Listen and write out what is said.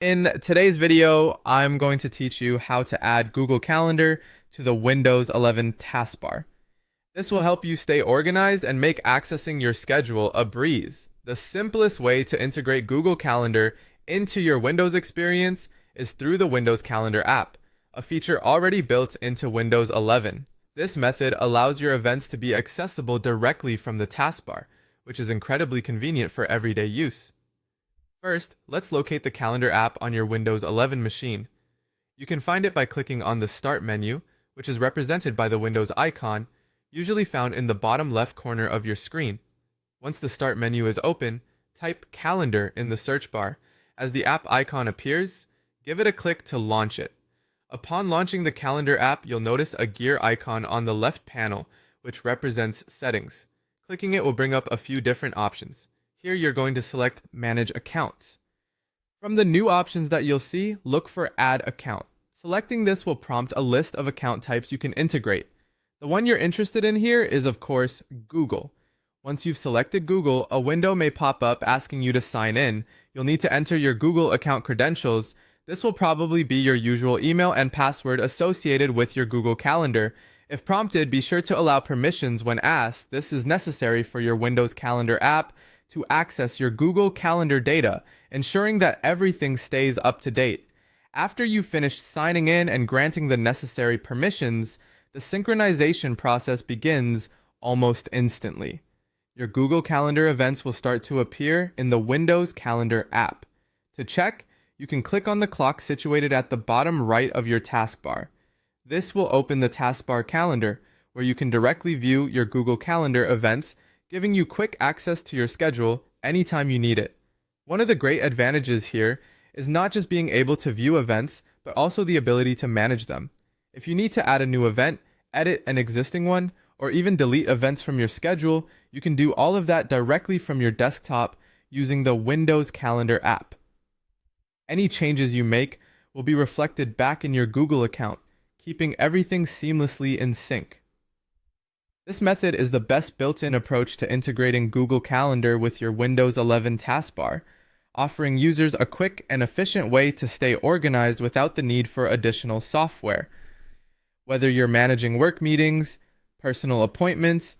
In today's video, I'm going to teach you how to add Google Calendar to the Windows 11 taskbar. This will help you stay organized and make accessing your schedule a breeze. The simplest way to integrate Google Calendar into your Windows experience is through the Windows Calendar app, a feature already built into Windows 11. This method allows your events to be accessible directly from the taskbar, which is incredibly convenient for everyday use. First, let's locate the Calendar app on your Windows 11 machine. You can find it by clicking on the Start menu, which is represented by the Windows icon, usually found in the bottom left corner of your screen. Once the Start menu is open, type Calendar in the search bar. As the app icon appears, give it a click to launch it. Upon launching the Calendar app, you'll notice a gear icon on the left panel, which represents settings. Clicking it will bring up a few different options. Here you're going to select Manage Accounts. From the new options that you'll see, look for Add Account. Selecting this will prompt a list of account types you can integrate. The one you're interested in here is, of course, Google. Once you've selected Google, a window may pop up asking you to sign in. You'll need to enter your Google account credentials. This will probably be your usual email and password associated with your Google Calendar. If prompted, be sure to allow permissions when asked. This is necessary for your Windows Calendar app to access your Google Calendar data, ensuring that everything stays up to date. After you've finished signing in and granting the necessary permissions, the synchronization process begins almost instantly. Your Google Calendar events will start to appear in the Windows Calendar app. To check, you can click on the clock situated at the bottom right of your taskbar. This will open the taskbar calendar, where you can directly view your Google Calendar events, giving you quick access to your schedule anytime you need it. One of the great advantages here is not just being able to view events, but also the ability to manage them. If you need to add a new event, edit an existing one, or even delete events from your schedule, you can do all of that directly from your desktop using the Windows Calendar app. Any changes you make will be reflected back in your Google account, keeping everything seamlessly in sync. This method is the best built-in approach to integrating Google Calendar with your Windows 11 taskbar, offering users a quick and efficient way to stay organized without the need for additional software. Whether you're managing work meetings, personal appointments,